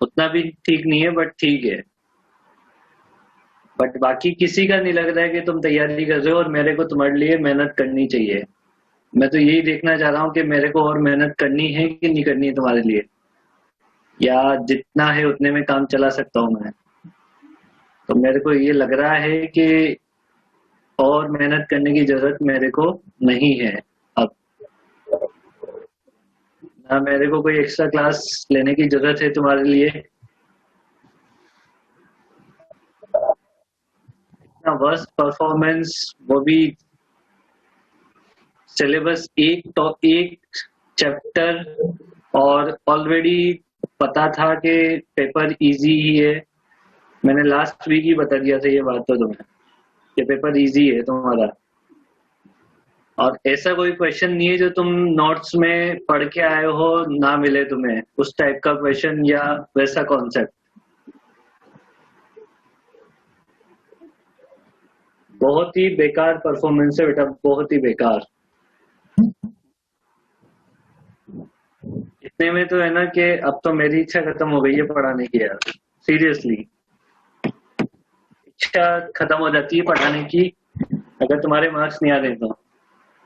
उतना भी ठीक नहीं है बट ठीक है। बट बाकी किसी का नहीं लग रहा है कि तुम तैयारी कर रहे हो और मेरे को तुम्हारे लिए मेहनत करनी चाहिए। मैं तो यही देखना चाह रहा हूँ कि मेरे को और मेहनत करनी है कि नहीं करनी है तुम्हारे लिए, या जितना है उतने में काम चला सकता हूँ मैं। तो मेरे को ये लग रहा है कि और मेहनत करने की जरूरत मेरे को नहीं है अब। ना मेरे को कोई एक्स्ट्रा क्लास लेने की जरूरत है तुम्हारे लिए। ना वर्स्ट परफॉर्मेंस, वो भी सिलेबस एक तो एक चैप्टर, और ऑलरेडी पता था कि पेपर इजी ही है। मैंने लास्ट वीक ही बता दिया था ये बात तो तुम्हें कि पेपर इजी है तुम्हारा। और ऐसा कोई क्वेश्चन नहीं है जो तुम नोट्स में पढ़ के आए हो ना मिले तुम्हें उस टाइप का क्वेश्चन या वैसा कॉन्सेप्ट। बहुत ही बेकार परफॉर्मेंस है बेटा, बहुत ही बेकार। इतने में तो है ना कि अब तो मेरी इच्छा खत्म हो गई है पढ़ाने की यार, सीरियसली। इच्छा खत्म हो जाती है पढ़ाने की अगर तुम्हारे मार्क्स नहीं आ रहे तो।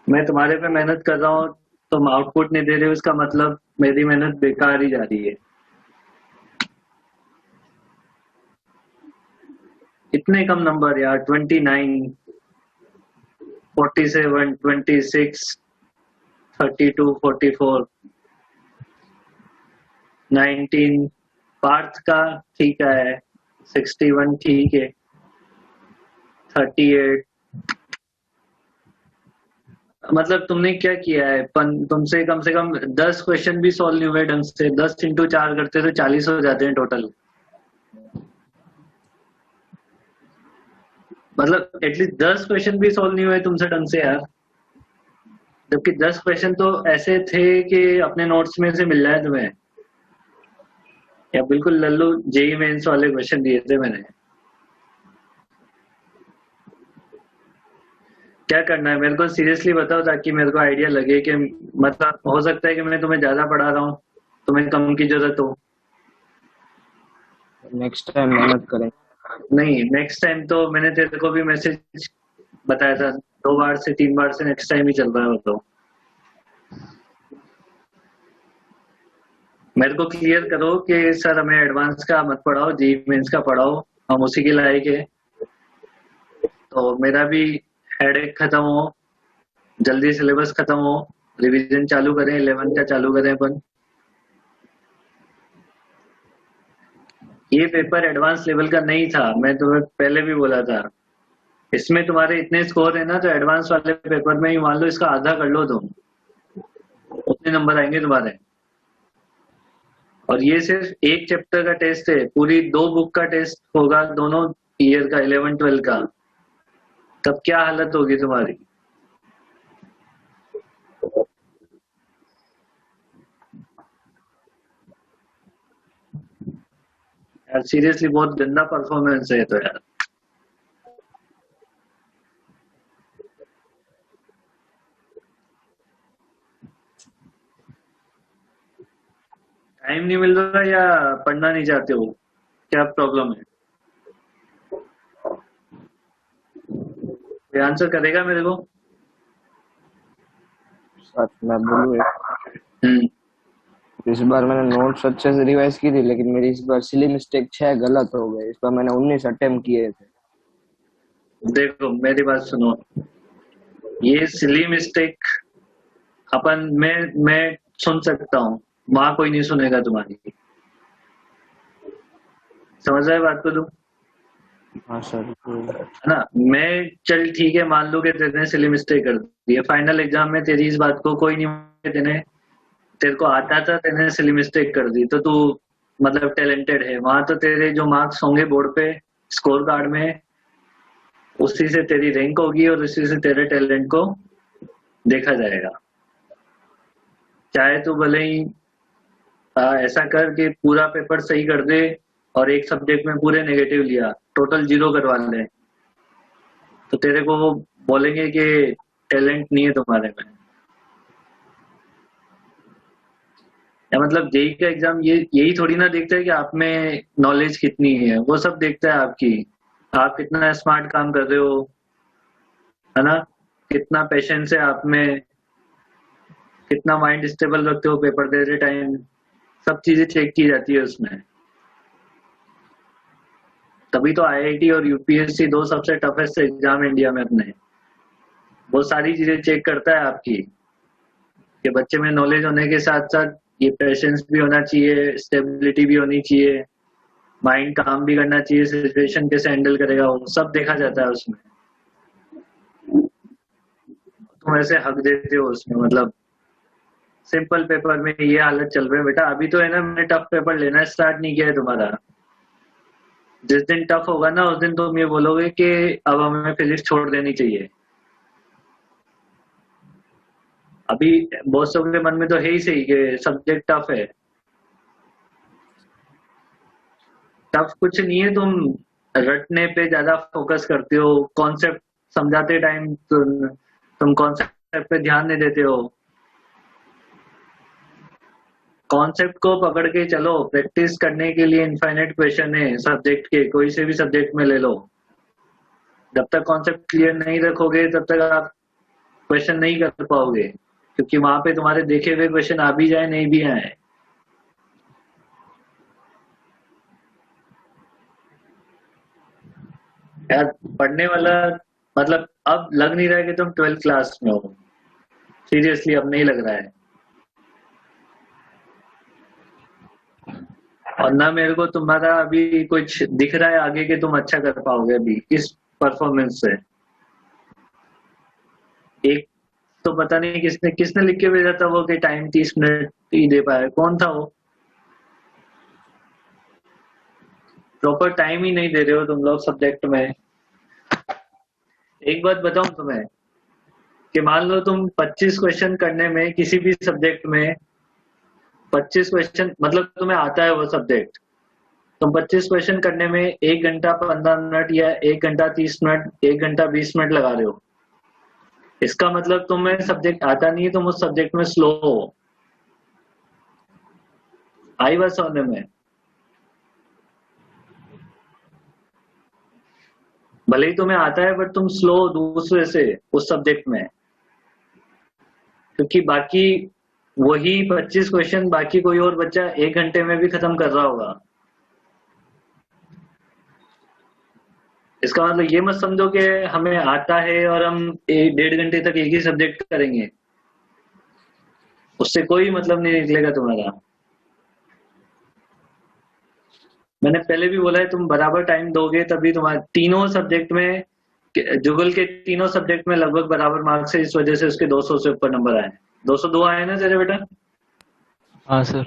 मैं तुम्हारे पे मेहनत कर रहा हूँ, तुम आउटपुट नहीं दे रहे हो, इसका मतलब मेरी मेहनत बेकार ही जा रही है। इतने कम नंबर यार, 29, 47, 26, 32, 44, 19। पार्थ का ठीक है, 61 ठीक है, 38। मतलब तुमने क्या किया है, तुमसे कम से कम 10 क्वेश्चन भी सॉल्व नहीं हुए ढंग से। 10 इंटू 4 करते तो 40 हो जाते हैं टोटल। मतलब एटलीस्ट 10 क्वेश्चन भी सॉल्व नहीं हुए तुमसे ढंग से यार। जबकि 10 क्वेश्चन तो ऐसे थे कि अपने नोट्स में से मिल रहा है तुम्हें, या बिल्कुल लल्लू जेई मेंस वाले क्वेश्चन दिए थे मैंने। क्या करना है मेरे को सीरियसली बताओ, ताकि मेरे को आइडिया लगे कि मतलब हो सकता है कि मैं तुम्हें ज्यादा पढ़ा रहा हूँ, तुम्हें कम की जरूरत हो। नेक्स्ट टाइम मेहनत करेंगे। नहीं, नेक्स्ट टाइम तो मैंने तेरे को भी मैसेज बताया था, 2 बार से 3 बार से नेक्स्ट टाइम ही चल रहा है वो तो। मेरे को क्लियर करो कि सर हमें एडवांस का मत पढ़ाओ, जी मेंस का पढ़ाओ, हम उसी के लायक है। तो मेरा भी हेडेक खत्म हो, जल्दी सिलेबस खत्म हो, रिवीजन चालू करें, 11 का चालू करें अपन। ये पेपर एडवांस लेवल का नहीं था, मैं तुम्हें पहले भी बोला था। इसमें तुम्हारे इतने स्कोर है ना, तो एडवांस वाले पेपर में ही मान लो इसका आधा कर लो तुम, उतने नंबर आएंगे तुम्हारे। और ये सिर्फ एक चैप्टर का टेस्ट है, पूरी 2 बुक का टेस्ट होगा दोनों ईयर का, 11 12 का। तब क्या हालत होगी तुम्हारी। यार सीरियसली बहुत गंदा परफॉर्मेंस है तो यार। टाइम नहीं मिल रहा या पढ़ना नहीं चाहते हो, क्या प्रॉब्लम है। कोई आंसर करेगा मेरे को। साथ में बोलूँ, हम्म। इस बार मैंने नोट्स अच्छे से रिवाइज की थी, लेकिन मेरी इस बार सिली मिस्टेक 6 गलत हो गए। इस बार मैंने 19 अटेम्प्ट किए थे। देखो मेरी बात सुनो, ये सिली मिस्टेक अपन मैं सुन सकता हूँ, वहां कोई नहीं सुनेगा तुम्हारी। समझ रहा है बात को तुम, हाँ सर। है ना। मैं चल ठीक है, मान लो कि तेरे सिली मिस्टेक कर दी है, फाइनल एग्जाम में तेरी इस बात को कोई नहीं, तेने तेरे को आता था, तेने सिली मिस्टेक कर दी, तो तू मतलब टैलेंटेड है। वहां तो तेरे जो मार्क्स होंगे बोर्ड पे स्कोर कार्ड में, उसी से तेरी रैंक होगी और उसी से तेरे टैलेंट को देखा जाएगा। चाहे तू भले ही ऐसा कर कि पूरा पेपर सही कर दे और एक सब्जेक्ट में पूरे नेगेटिव लिया, टोटल 0 करवा ले, तो तेरे को वो बोलेंगे कि टैलेंट नहीं है तुम्हारे में। या मतलब जेई का एग्जाम ये यही थोड़ी ना देखता है कि आप में नॉलेज कितनी है, वो सब देखता है आपकी, आप कितना स्मार्ट काम कर रहे हो, है ना, कितना पेशेंस है आप में, कितना माइंड स्टेबल रखते हो पेपर दे रहे टाइम, सब चीजें चेक की जाती है उसमें। तभी तो आईआईटी और यूपीएससी दो सबसे टफेस्ट एग्जाम इंडिया में अपने, वो सारी चीजें चेक करता है आपकी, कि बच्चे में नॉलेज होने के साथ साथ ये पेशेंस भी होना चाहिए, स्टेबिलिटी भी होनी चाहिए, माइंड काम भी करना चाहिए, सिचुएशन कैसे हैंडल करेगा, वो सब देखा जाता है उसमें। तुम ऐसे हक देते हो उसमें, मतलब सिंपल पेपर में ये हालत चल रही है बेटा, अभी तो है ना, मैंने टफ पेपर लेना स्टार्ट नहीं किया है तुम्हारा। जिस दिन टफ होगा ना उस दिन तुम ये बोलोगे कि अब हमें फिजिक्स छोड़ देनी चाहिए। अभी बहुत लोगों के मन में तो है ही सही कि सब्जेक्ट टफ है। टफ कुछ नहीं है, तुम रटने पे ज्यादा फोकस करते हो, कॉन्सेप्ट समझाते टाइम तुम कॉन्सेप्ट पे ध्यान नहीं देते हो। कॉन्सेप्ट को पकड़ के चलो, प्रैक्टिस करने के लिए इनफाइनाइट क्वेश्चन है सब्जेक्ट के, कोई से भी सब्जेक्ट में ले लो। जब तक कॉन्सेप्ट क्लियर नहीं रखोगे तब तक आप क्वेश्चन नहीं कर पाओगे, क्योंकि वहां पे तुम्हारे देखे हुए क्वेश्चन आ भी जाए नहीं भी आए। यार पढ़ने वाला, मतलब अब लग नहीं रहा है कि तुम 12th क्लास में हो, सीरियसली अब नहीं लग रहा है। और ना मेरे को तुम्हारा अभी कुछ दिख रहा है आगे कि तुम अच्छा कर पाओगे अभी इस परफॉर्मेंस से। एक तो पता नहीं किसने किसने लिख के भेजा था वो कि टाइम 30 मिनट ही दे पाया, कौन था वो? प्रॉपर टाइम ही नहीं दे रहे हो तुम लोग सब्जेक्ट में। एक बात बताऊं तुम्हें, कि मान लो तुम 25 क्वेश्चन करने में किसी भी सब्जेक्ट में, 25 क्वेश्चन मतलब तुम्हें आता है वो सब्जेक्ट, तुम 25 क्वेश्चन करने में 1 घंटा 15 मिनट या 1 घंटा 30 मिनट 1 घंटा 20 मिनट लगा रहे हो, इसका मतलब तुम्हें सब्जेक्ट आता नहीं है, तुम उस सब्जेक्ट में स्लो हो। आई बात समझने में? भले ही तुम्हें आता है बट तुम स्लो हो दूसरे से उस सब्जेक्ट में, क्योंकि बाकी वही 25 क्वेश्चन बाकी कोई और बच्चा 1 घंटे में भी खत्म कर रहा होगा। इसका मतलब ये मत समझो कि हमें आता है और हम 1 1.5 घंटे तक एक ही सब्जेक्ट करेंगे, उससे कोई मतलब नहीं निकलेगा तुम्हारा। मैंने पहले भी बोला है, तुम बराबर टाइम दोगे तभी तुम्हारे तीनों सब्जेक्ट में, जुगल के तीनों सब्जेक्ट में लगभग बराबर मार्क्स है, इस वजह से उसके 200 से ऊपर नंबर आए। 202 आए ना तेरे बेटा? हाँ सर।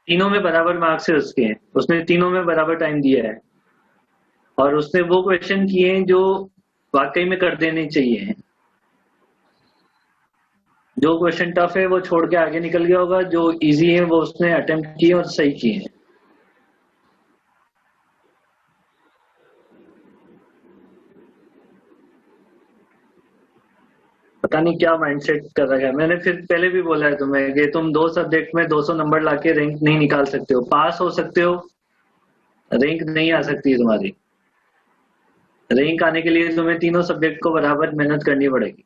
तीनों में बराबर मार्क्स है उसके, उसने तीनों में बराबर टाइम दिया है, और उसने वो क्वेश्चन किए हैं जो वाकई में कर देने चाहिए। जो क्वेश्चन टफ है वो छोड़ के आगे निकल गया होगा, जो इजी है वो उसने अटेम्प्ट किए और सही किए। पता नहीं क्या माइंडसेट कर रखा है। मैंने फिर पहले भी बोला है तुम्हें कि तुम दो सब्जेक्ट में 200 नंबर लाके रैंक नहीं निकाल सकते हो, पास हो सकते हो, रैंक नहीं आ सकती है तुम्हारी। रैंक आने के लिए तुम्हें तीनों सब्जेक्ट को बराबर मेहनत करनी पड़ेगी।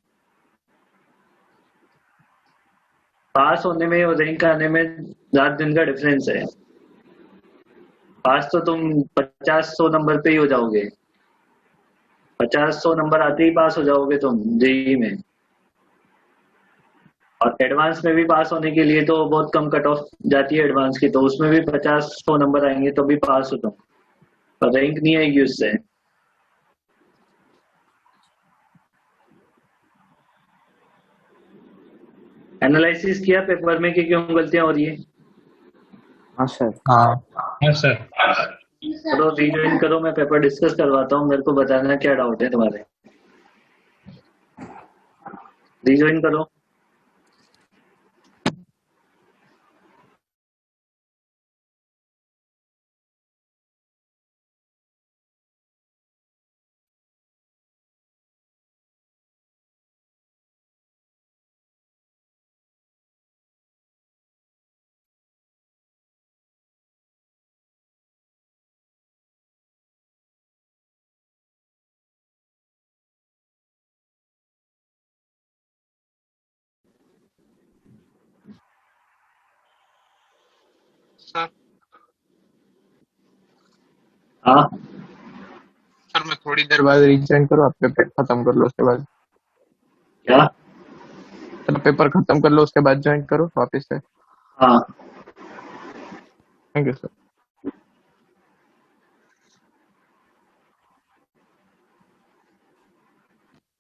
पास होने में और रैंक आने में रात दिन का डिफरेंस है। पास तो तुम 50 100 नंबर पे ही हो जाओगे, 50 100 नंबर आते ही पास हो जाओगे तुम जेई में। और एडवांस में भी पास होने के लिए तो बहुत कम कट ऑफ जाती है एडवांस की, तो उसमें भी 50 100 नंबर आएंगे तो भी पास हो तुम, पर रैंक नहीं आएगी उससे। एनालिसिस किया पेपर में कि क्यों गलतियां हो रही है? हाँ सर। हाँ। हाँ सर। चलो रीजॉइन करो, मैं पेपर डिस्कस करवाता हूँ, मेरे को बताना क्या डाउट है तुम्हारे। रीजॉइन करो। सर हाँ सर मैं थोड़ी देर बाद रिजाइन करूँ, आप पेपर खत्म कर लो उसके बाद। क्या? चलो पेपर खत्म कर लो उसके बाद ज्वाइन करो वापस से। हाँ थैंक यू सर।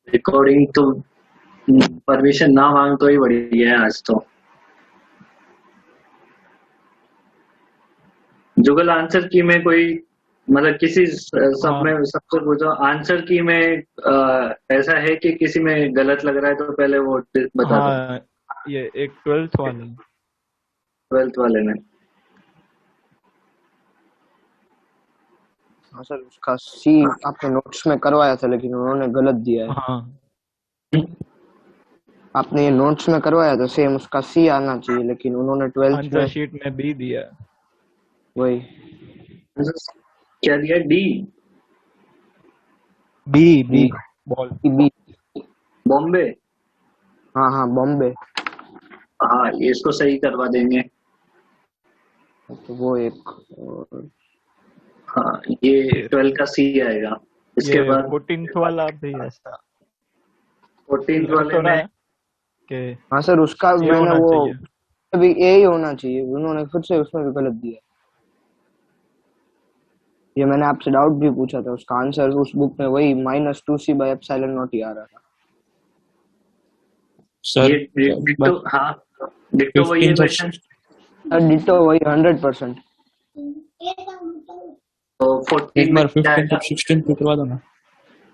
रिकॉर्डिंग तो परमिशन ना मांग तो ही बढ़िया है आज तो। जुगल आंसर की में कोई मतलब किसी सब में सबसे पूछो आंसर की में ऐसा है कि किसी में गलत लग रहा है तो पहले वो बता दो। हाँ, ये एक 12th वाले 12th वाले में। हाँ सर, उसका सी आपने नोट्स में करवाया था लेकिन उन्होंने गलत दिया है। हाँ आपने ये नोट्स में करवाया था सेम उसका सी आना चाहिए, लेकिन उन्होंने 12th आंसर में शीट में बी दिया है। वही क्या दिया? D? B B ball B. Bombay? हाँ हाँ, बॉम्बे। हाँ ये इसको सही करवा देंगे। तो वो एक और हाँ ये 12 का सी आएगा। इसके ये बाद 14th वाला भी ऐसा 14th लग वाले तो रहा में है कि हाँ सर, उसका ये मैंने होना वो चाहिए। अभी ए ही होना चाहिए, उन्होंने खुद से उसमें भी गलत दिया। ये मैंने आपसे डाउट भी पूछा था, उसका आंसर उस बुक में वही -2c/ε0 ही आ रहा था। ये सर डिट्टो। हाँ डिट्टो वही है 15th क्वेश्चन। डिटो वही 100%। तो एक 14 में बार क्या 15th आएगा? और 16th पे करवा दो ना।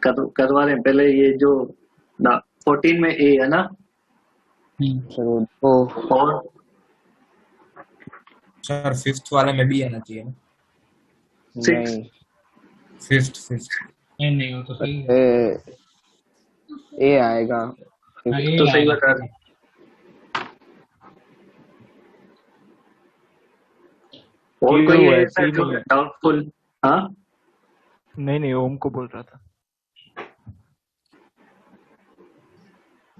करवा रहे हैं पहले ये जो ना 14 में ए है ना। सर वो और सर 5th वाले में भी आना चाहिए ना। 6 नहीं, 5th नहीं नहीं वो तो सही है। ए आएगा। हाँ ये तो सही आएगा बता ठीक रहे। है। और क्यू कोई है है, ऐसा सी जो नहीं है। डाउटफुल? हाँ नहीं ओम को बोल रहा था।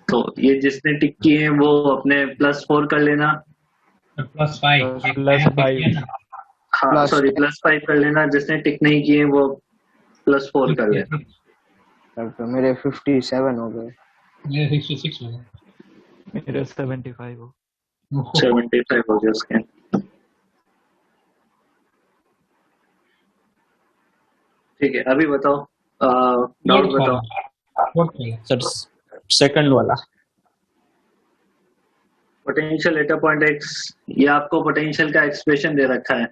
तो ये जिसने टिक किए हैं वो अपने +4 कर लेना। +5 एक +5 किया ना। हाँ प्लस सॉरी +5 कर लेना। जिसने टिक नहीं किए हैं वो +4 कर लेना। तो मेरे 57 हो गए। मेरे 66 हो गए। मेरे 75 हो। 75 हो गया उसके। ठीक है अभी बताओ डाउट फोर्थ बताओ। वाला फोर्थ वाला सर सेकंड वाला। पोटेंशियल एटा पॉइंट एक्स। ये आपको पोटेंशियल का एक्सप्रेशन दे रखा है।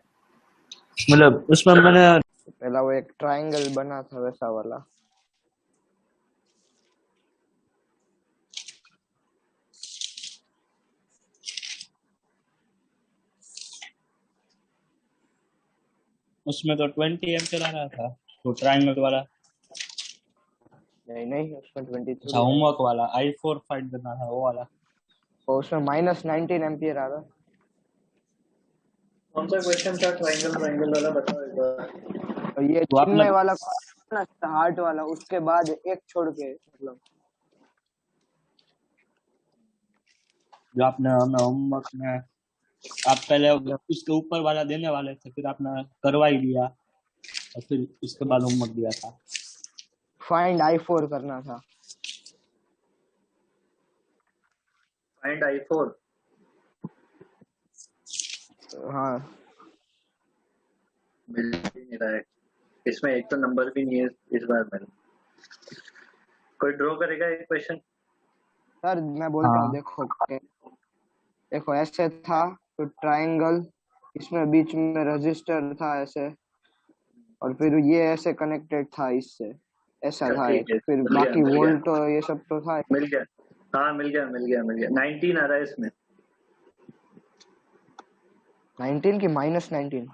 मतलब उसमें मैंने पहला वो एक ट्रायंगल बना था वैसा वाला। उसमें तो 20 एम्पियर आ रहा था तो ट्रायंगल वाला। नहीं, उसमें 20 अच्छा थोड़ी आया। होमवर्क वाला I4 फाइंड करना था वो वाला। और उसमें -19 एम्पियर आ रहा। कौन सा क्वेश्चन था ट्रायंगल ट्रायंगल वाला बताओ एक बार। और ये तो आपने चिन्मय वाला ना, हार्ट वाला, उसके बाद एक छोड़ के मतलब जो आपने हमें होमवर्क में आप पहले उसके ऊपर वाला देने वाले थे फिर आपने करवा ही दिया और फिर उसके बाद होमवर्क दिया था। फाइंड I4 करना था। Find I4। हाँ मिल ही नहीं रहा है इसमें। एक तो नंबर भी नहीं है इस बार में। कोई ड्रॉ करेगा एक क्वेश्चन? सर, मैं बोलता हूँ, हाँ देखो ऐसे था तो ट्रायंगल, इसमें बीच में रजिस्टर था ऐसे, और फिर ये ऐसे कनेक्टेड था इससे, ऐसा अच्छा था ठीक एक, है फिर मिल गया बाकी मिल गया वोल्ट तो ये सब तो था। मिल गया। हाँ मिल गया मिल गया मिल गया। 19 आ रहा है इसमें। 19 की -19?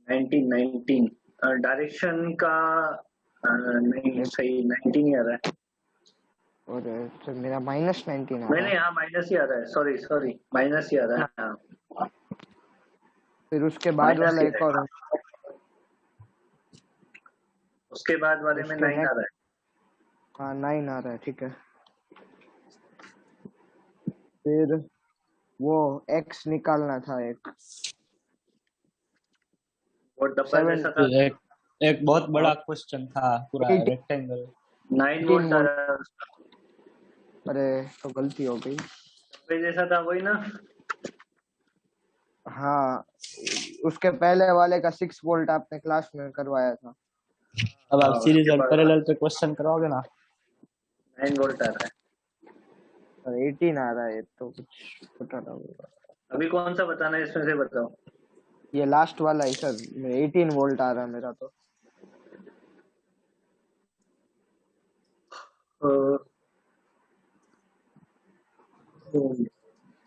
19 डायरेक्शन का नहीं सही 19 ही आ रहा है। और तो मेरा -19 आ नहीं रहा नहीं है। हाँ माइनस ही आ रहा है। सॉरी सॉरी माइनस ही आ रहा है। हाँ फिर उसके बाद माइनस वाला ही एक है। और, उसके बाद वाले में उसके 9 आ नेक्स्ट, रहा है। हाँ 9 आ रहा है, ठीक है। फिर वो x निकालना था एक, और डब्बा जैसा था। एक एक बहुत बड़ा क्वेश्चन था, पूरा 18 रेक्टेंगल। 9 वोल्ट आ रहा है उसका। अरे तो गलती हो गई। डब्बे जैसा था वही ना। हाँ, उसके पहले वाले का 6 वोल्ट आपने क्लास में करवाया था। अब आप हाँ, सीरीज उसके और बाद पैरेलल पे क्वेश्चन कराओगे ना? 9 वोल्ट आ रहा है। और 18 आ रहा है तो कुछ पता ना होगा। अभी कौन सा बताना है इसमें से बताओ। ये लास्ट वाला है सर, 18 वोल्ट आ रहा है मेरा तो।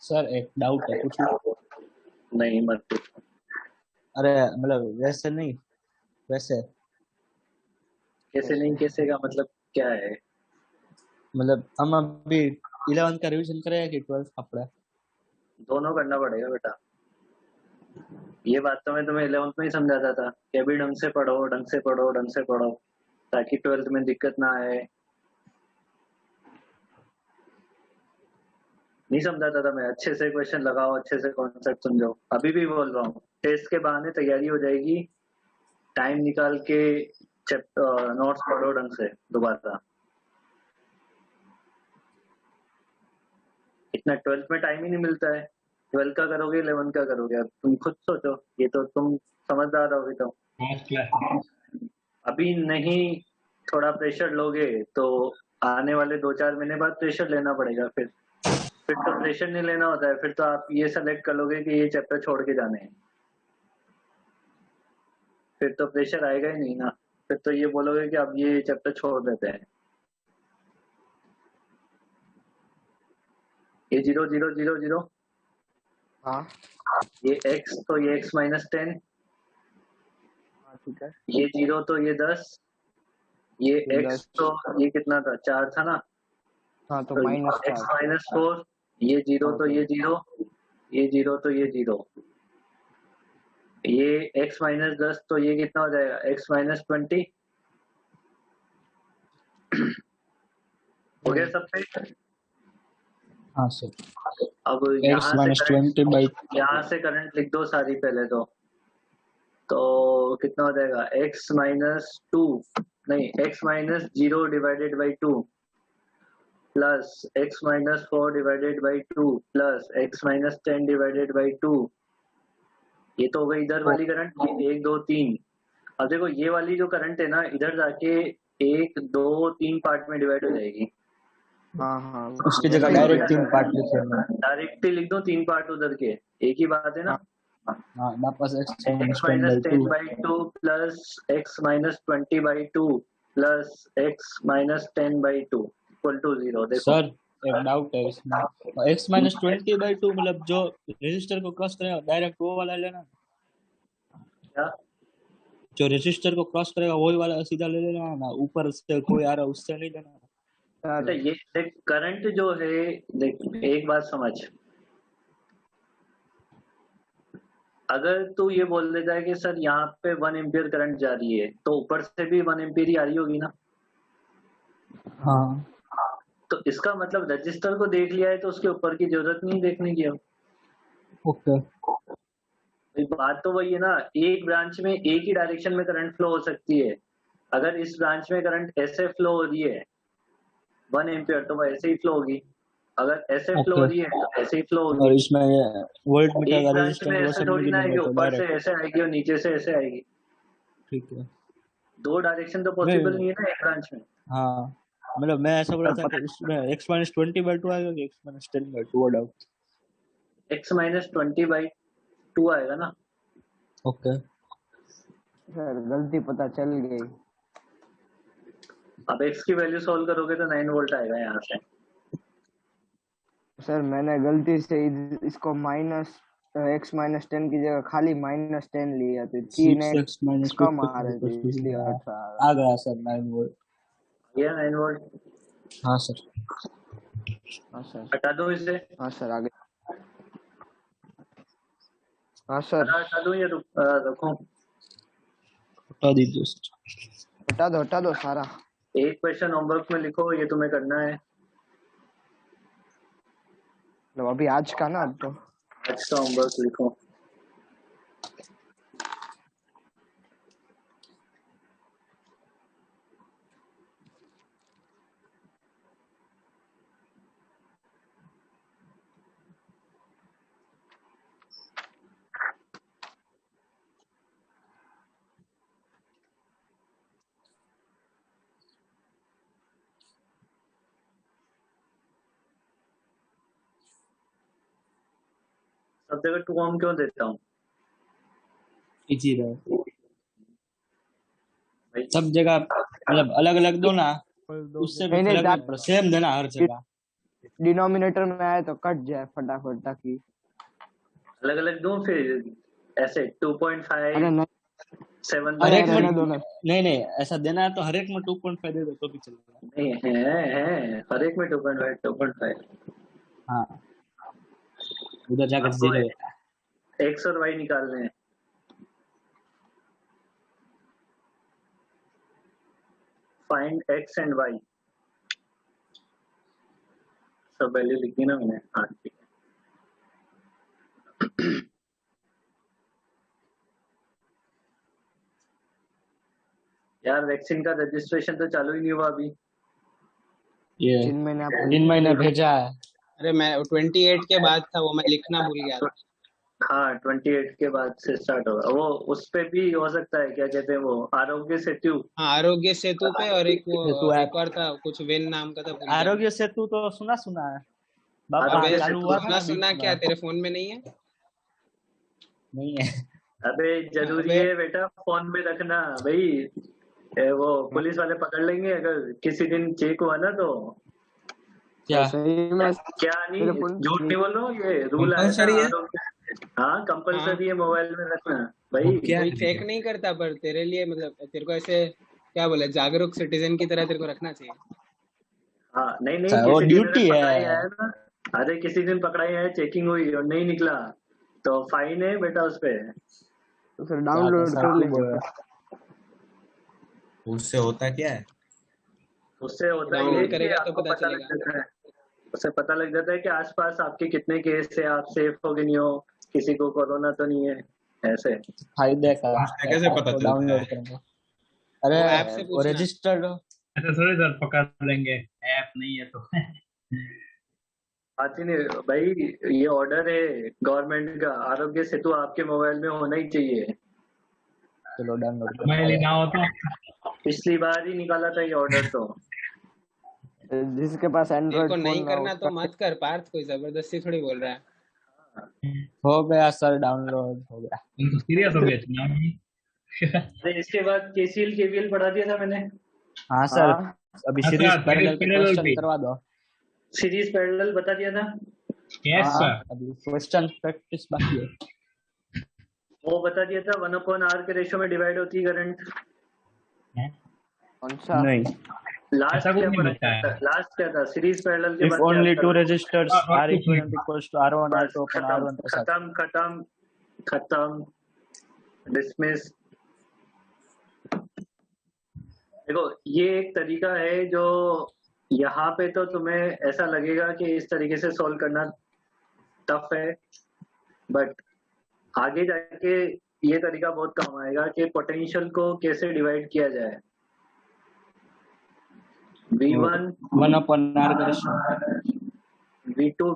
सर एक डाउट है, पूछूं? नहीं मत पूछो। अरे मतलब वैसे नहीं, वैसे कैसे नहीं, कैसे का मतलब क्या है? मतलब हम अभी 11th का रिवीजन करें कि 12th का पढ़ा? दोनों करना पड़ेगा बेटा। ये बात तो मैं तुम्हें 11th में ही समझाता था कि अभी ढंग से पढ़ो, ढंग से पढ़ो, ढंग से पढ़ो, ताकि 12th में दिक्कत ना आए। नहीं समझाता था मैं, अच्छे से क्वेश्चन लगाओ, अच्छे से कॉन्सेप्ट समझो। अभी भी बोल रहा हूँ, टेस्ट के बहाने तैयारी हो जाएगी, टाइम निकाल के चैप्टर नोट्स पढ़ो ढंग से दोबारा। इतना 12th में टाइम ही नहीं मिलता है। 12th का करोगे 11th का करोगे, अब तुम खुद सोचो। ये तो तुम समझदार होगे तो। अभी नहीं थोड़ा प्रेशर लोगे तो आने वाले 2-4 महीने बाद प्रेशर लेना पड़ेगा। फिर तो प्रेशर नहीं लेना होता है, फिर तो आप ये सेलेक्ट कर लोगे कि ये चैप्टर छोड़ के जाने हैं। फिर तो प्रेशर आएगा ही नहीं ना, फिर तो ये बोलोगे कि अब ये चैप्टर छोड़ देते हैं। ये 0 0 0 0, हाँ ये x तो ये x माइनस 10, हाँ ठीक है। ये 0 तो ये 10, ये ये x 10, तो ये कितना था, 4 था ना, हाँ तो तो माइनस x 4। माइनस 4, ये 0 हाँ तो ये 0, ये 0 तो ये 0, ये x माइनस 10 तो ये कितना हो जाएगा, x माइनस 20। हो गया सब पे। हाँ सर। अब x माइनस 20 बाई यहाँ से करंट लिख दो सारी पहले तो कितना हो जाएगा, x माइनस 2, नहीं x minus 0 divided by 2 plus x minus 4 divided by 2 plus x minus 10 divided by 2। ये तो हो गई इधर वाली करंट, 1 2 3। अब देखो ये वाली जो करंट है ना, इधर जाके 1 2 3 पार्ट में डिवाइड हो जाएगी। हाँ हाँ उसकी जगह डायरेक्ट 3 पार्ट लिखे हैं। डायरेक्ट ही लिख दो 3 पार्ट उधर के, एक ही बात है ना। हाँ, वापस x x minus 10 minus by 2 10 by 2 plus x minus 20 by 2 plus x minus 10 by 2 equal to 0। देखो सर एक डाउट है इसमें, x माइनस 20 बाई 2 मतलब जो रजिस्टर को क्रॉस करेगा डायरेक्ट वो वाला लेना, क्या, जो रजिस्टर को क्रॉस करेगा वही वाला सीधा ले लेना ना, ऊपर से कोई आ रहा है उससे नहीं लेना। अच्छा ये देख करंट जो है, देख एक बात समझ, अगर तू ये बोल देता है कि सर यहाँ पे 1 एम्पियर करंट जा रही है, तो ऊपर से भी 1 एम्पियर ही आ रही होगी ना। हाँ तो इसका मतलब रजिस्टर को देख लिया है तो उसके ऊपर की जरूरत नहीं देखने की। अब ओके। बात तो वही है ना, एक ब्रांच में एक ही डायरेक्शन में करंट फ्लो हो सकती है। अगर इस ब्रांच में करंट ऐसे फ्लो हो रही है 1 एम्पियर, तो वो ऐसे ही फ्लो होगी। अगर ऐसे फ्लो हो रही है तो ऐसे ही फ्लो होगी। और इसमें वोल्ट मीटर एक का ब्रांच में रेजिस्टेंस वो ऐसे सब थोड़ी नहीं ना आएगी, गिनेंगे तो ऊपर से डायरेक्ट। ऐसे आएगी और नीचे से ऐसे आएगी। ठीक है। दो डायरेक्शन तो पॉसिबल नहीं है ना एक ब्रांच में। हाँ मतलब मैं ऐसा बोला था कि उसमें x माइनस 20 बाई 2 आएगा कि x minus 10 by 2, doubt. x minus 20 by 2 आएगा ना। ओके सर गलती पता चल गई। अब x की वैल्यू सोल्व करोगे तो 9 वोल्ट आएगा यहाँ से। सर मैंने गलती से इसको माइनस x माइनस 10 की जगह खाली माइनस 10 लिया, तो 3 6x माइनस कम आ रहे थे इसलिए आ गया सर 9 वोल्ट। ये 9 वोल्ट। हाँ सर। हाँ सर। हटा दो इसे। हाँ सर आगे। हाँ सर हटा दो या रखो। हटा दीजिए सर। हटा दो सारा। एक क्वेश्चन होमवर्क में लिखो, ये तुम्हें करना है। मतलब अभी आज का ना, अब तो आज का होमवर्क लिखो। सब जगह 2 ohm क्यों देता हूँ इजी रहे भाई? सब जगह, मतलब अलग अलग दो ना, उससे भी नहीं, फर्क नहीं नहीं, पड़ता, सेम देना हर जगह। डिनोमिनेटर में आए तो कट जाए फटाफट, ताकि अलग अलग दूं फिर ऐसे 2.5 अरे नहीं, 7 हर अरे एक में रहने दो ना। नहीं ऐसा देना है तो हर एक में 2.5 दे दो तो भी चलेगा। नहीं है हर एक में 2.5 हाँ, उधर जाकर आपको 0 होता है। x और y निकालने हैं। फाइंड x एंड y, सब वैल्यू लिखी ना मैंने। हाँ ठीक है। यार वैक्सीन का रजिस्ट्रेशन तो चालू ही नहीं हुआ अभी। ये जिनमें ने आपको 3 महीने भेजा है। अरे मैं 28 के बाद था वो, मैं लिखना भूल गया था। हाँ 28 के बाद से स्टार्ट होगा वो। उस पे भी हो सकता है, क्या कहते हैं वो, आरोग्य सेतु। हाँ आरोग्य सेतु पे, और एक वो सेतु एक ऐप। और था कुछ वेन नाम का था, भूल गया। आरोग्य सेतु तो सुना है बाबा, आरोग्य चालू सेतु हुआ था सुना ना बीच सुना में। क्या तेरे फोन में नहीं है? नहीं है। अबे जरूरी अबे है बेटा, फोन में रखना भाई। वो पुलिस वाले पकड़ लेंगे अगर किसी दिन चेक हुआ ना तो। क्या सही में क्या नहीं, मेरे फोन झूठ नहीं बोलो, ये रूल आया था कंपलसरी है? आरोग्य। हाँ कंपलसरी है मोबाइल में रखना वो भाई। क्या कोई चेक नहीं करता, पर तेरे लिए मतलब तेरे को ऐसे क्या बोले, जागरूक सिटीजन की तरह तेरे को रखना चाहिए। हाँ नहीं नहीं, वो किसी दिन अगर ड्यूटी पकड़ा ही है। आया ना, अरे किसी दिन पकड़ा ही आया, चेकिंग हुई और नहीं निकला तो फाइन है बेटा उस पे। तो फिर क्या डाउनलोड कैसा कर क्यों लेंगे। बोल रहा है? उससे होता क्या है? उससे होता ये डाउनलोड कि करेगा तो आपको पता पता लग चलेगा। जाता है। उससे पता लग जाता है कि आसपास आपके कितने केस है, आप सेफ हो कि नहीं हो, किसी को कोरोना तो नहीं है, ऐसे। फायदे का उससे कैसे पता तो चलता डाउनलोड है? करेंगे। अरे वो ऐप से वो पूछना। रजिस्टर्ड। ऐसा थोड़ी सर पकड़ लेंगे, ऐप नहीं है तो। बात ही नहीं भाई, ये ऑर्डर है गवर्नमेंट का, आरोग्य सेतु आपके मोबाइल में होना ही चाहिए। चलो डाउनलोड करते मोबाइल ही हैं। ना हो तो पिछली बार ही निकाला था ये ऑर्डर तो। जिसके पास तेरे एंड्रॉइड को नहीं फोन ना हो करना तो उसका मत कर पार्थ, कोई जबरदस्ती थोड़ी बोल रहा है। हो गया सर, डाउनलोड हो गया। तुम तो सीरियस हो गए चुनाव में। अरे इसके बाद केसीएल केवीएल पढ़ा दिया था मैंने। हाँ सर, हाँ अभी अच्छा, सीरीज सीरीज पैरेलल के पैरेलल क्वेश्चन भी। करवा दो। सीरीज पैरेलल बता दिया था। यस हाँ, सर। अभी क्वेश्चन प्रैक्टिस बाकी है। वो बता दिया था 1/r के रेशो में डिवाइड होती है करंट। कौन सा? नहीं, लास्ट ऐसा कुछ क्या नहीं पढ़ा बताया। था? लास्ट क्या था? सीरीज पैरेलल के इफ बाद क्या ओनली था? टू रेजिस्टर्स और आर कुछ नहीं। इक्विवेलेंट इक्वल्स टू R1 बस R2 upon खत्म R1 plus R2। खत्म खत्म खत्म, डिसमिस। देखो ये एक तरीका है जो यहाँ पे तो तुम्हें ऐसा लगेगा कि इस तरीके से सॉल्व करना टफ है, बट आगे जाके ये तरीका बहुत काम आएगा कि पोटेंशियल को कैसे डिवाइड किया जाए। V1 1 upon R का रेशियो। V2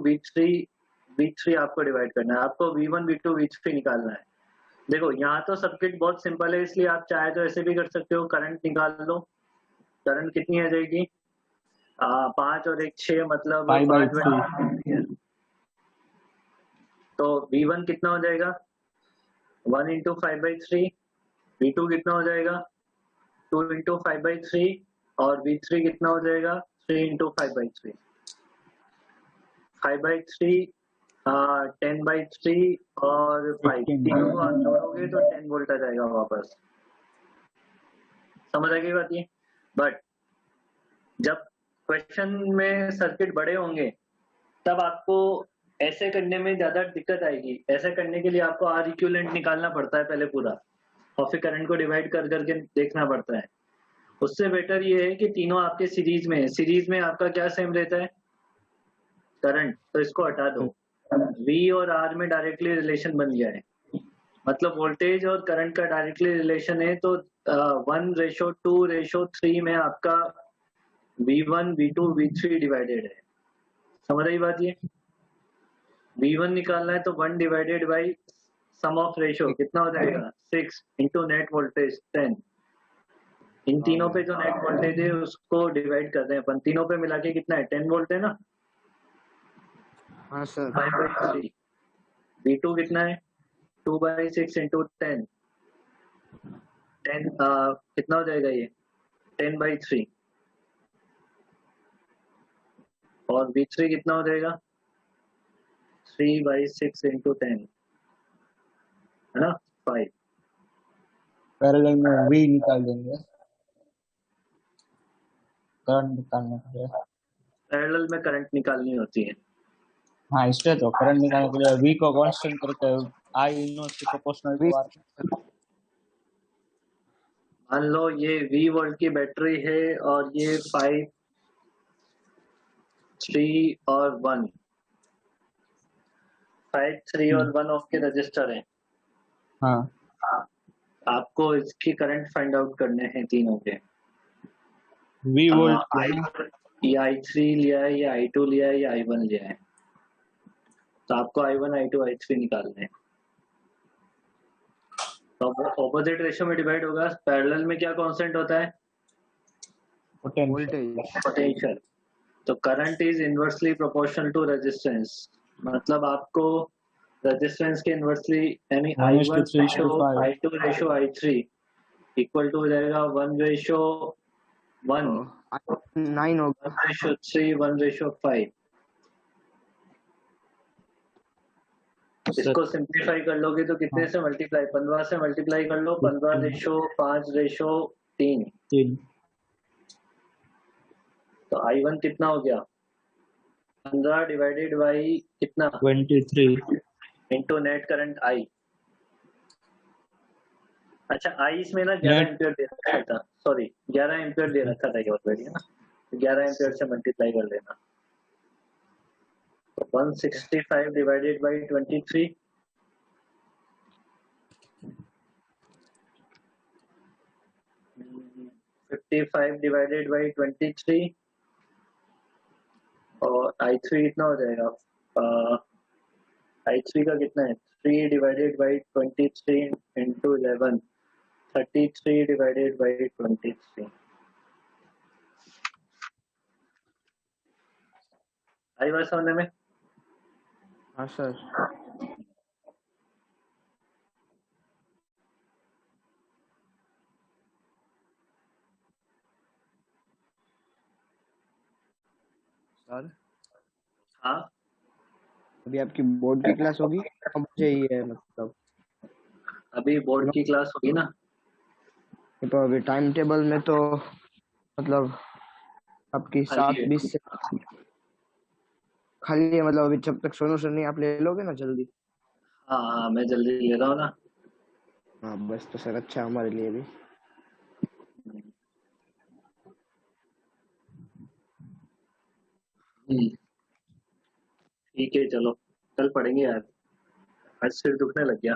V3 आपको डिवाइड करना है। आपको V1 V2 V3 निकालना है। देखो यहाँ तो सर्किट बहुत सिंपल है, इसलिए आप चाहे तो ऐसे भी कर सकते हो, करंट निकाल लो। करंट कितनी आ जाएगी? 5 और 1 6, मतलब 5/3। तो V1 कितना हो जाएगा? 1 into 5/3। V2 कितना हो जाएगा? 2 into 5/3। और V3 कितना हो जाएगा? 3 into 5/3। 5/3 10/3 और 5, 15। तीनों को आप जोड़ोगे तो 10 वोल्ट आ जाएगा वापस। समझ आ गई बात ये? बट जब क्वेश्चन में सर्किट बड़े होंगे तब आपको ऐसे करने में ज्यादा दिक्कत आएगी। ऐसे करने के लिए आपको आर इक्विवेलेंट निकालना पड़ता है पहले पूरा, और फिर करंट को डिवाइड कर करके देखना पड़ता है। उससे बेटर ये है कि तीनों आपके सीरीज में है। सीरीज में आपका क्या सेम रहता है? करंट। तो इसको हटा दो, V और R में डायरेक्टली रिलेशन बन गया है, मतलब वोल्टेज और करंट का डायरेक्टली रिलेशन है। तो 1:2:3 में आपका V1 V2 V3 डिवाइडेड है। समझ रही बात ये? V1 निकालना है तो 1 divided by sum of ratio कितना हो जाएगा? 6 इंटू नेट वोल्टेज 10। इन तीनों पे जो नेट वोल्टेज है उसको डिवाइड कर रहे हैं अपन। तीनों पे मिला के कितना है? 10 वोल्ट है ना। हाँ सर। 5/3 V2 कितना है 2/6 इंटू 10 कितना हो जाएगा ये 10/3 और V3 कितना हो जाएगा 3/6 इंटू 10 है ना 5 पैरेलल में V निकाल देंगे करंट निकालने के लिए। पैरेलल में करंट निकालनी होती है हाँ इसलिए तो करंट निकालने के लिए V को कांस्टेंट करके I inversely proportional to R। मान लो ये V वोल्ट की बैटरी है और ये 5 3 और 1 5 3 और 1 ओम के रजिस्टर हैं हाँ आपको इसकी करंट फाइंड आउट करने हैं तीनों के V वोल्ट ये i3 लिया है या i2 लिया है या i1 लिया है तो आपको i1 i2 i3 निकालने हैं तो ऑपोजिट रेशियो में डिवाइड होगा पैरेलल में क्या कांस्टेंट होता है वोल्टेज पोटेंशियल तो current is inversely proportional to resistance मतलब आपको रेजिस्टेंस के इनवर्सली यानी Minus i1 to 3 to 5. i2 ratio i3 equal to हो जाएगा 1 रेशियो 1 9 होगा 1 रेशियो 3 1 रेशियो 5 इसको सिंप्लीफाई कर लोगे तो कितने से मल्टीप्लाई 15 से मल्टीप्लाई कर लो 15 रेशियो 5 रेशियो 3 3 तो i1 कितना हो गया 15 डिवाइडेड बाई कितना 23 इनटू नेट करंट I अच्छा I इसमें ना 11 एम्पियर दे रखा था सॉरी 11 एम्पियर दे रखा था ये ऑलरेडी है ना 11 एम्पियर से मल्टीप्लाई कर लेना तो 165 डिवाइडेड बाई 23 55 डिवाइडेड बाई 23 और i3 इतना हो जाएगा i3 का कितना है 3 divided by 23 into 11 33 divided by 23 आई बात समझने में हाँ सर सर हाँ अभी आपकी बोर्ड की क्लास होगी मुझे ही है मतलब अभी बोर्ड की क्लास होगी ना तो अभी टाइम टेबल में तो मतलब आपकी 7:20 से खाली है मतलब अभी जब तक सोनू सर नहीं आप ले लोगे ना जल्दी हाँ हाँ मैं जल्दी ले रहा हूँ ना हाँ बस तो सर अच्छा हमारे लिए भी ठीक है चलो कल पढ़ेंगे यार आज सिर दुखने लग गया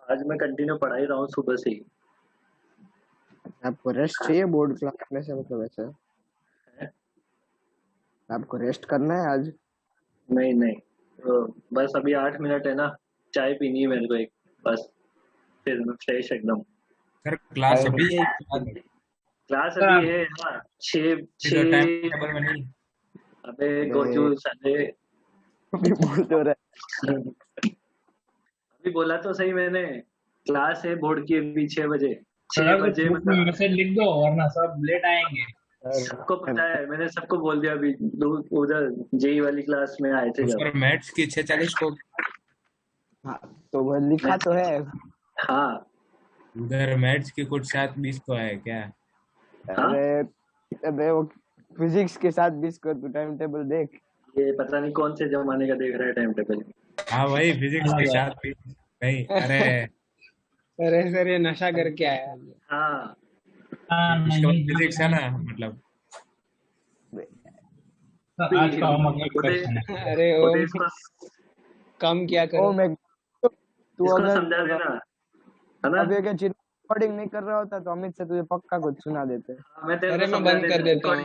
आज मैं कंटिन्यू पढ़ा ही रहा हूँ सुबह से ही आपको रेस्ट चाहिए बोर्ड क्लास में से मतलब ऐसा आपको रेस्ट करना है आज नहीं नहीं तो बस अभी 8 मिनट है ना चाय पीनी है मेरे को एक बस फिर मैं फ्रेश एकदम सर क्लास अभी है क्लास अभी है हाँ 6 टाइम टेबल में नहीं अबे गोचू साले अभी बोल तो रहा अभी बोला तो सही मैंने क्लास है बोर्ड की अभी 6 बजे 6 सर बजे ग्रुप में मैसेज लिख दो वरना सब लेट आएंगे सबको पता है मैंने सबको बोल दिया अभी उधर जेई वाली क्लास में आए थे जब सर मैथ्स की 6:40 को हाँ तो वो लिखा तो है हाँ उधर मैथ्स की कुछ 7:20 को है क्या अरे अबे वो फिजिक्स के साथ 20 को तू टाइम टेबल देख ये पता नहीं कौन से जमाने का देख रहा है टाइम टेबल हाँ वही फिजिक्स के 7:20 नहीं अरे सर ये नशा करके आया हाँ फिजिक्स है ना मतलब सर आज का होमवर्क एक क्वेश्चन है अरे वो ओम इसको कम क्या ओ करो मैं तू इसको अगर समझा देना है ना अभी अगर रिकॉर्डिंग नहीं कर रहा होता तो अमित से तुझे पक्का कुछ सुना देते मैं तेरे अरे को मैं समझा बंद कर देता हूँ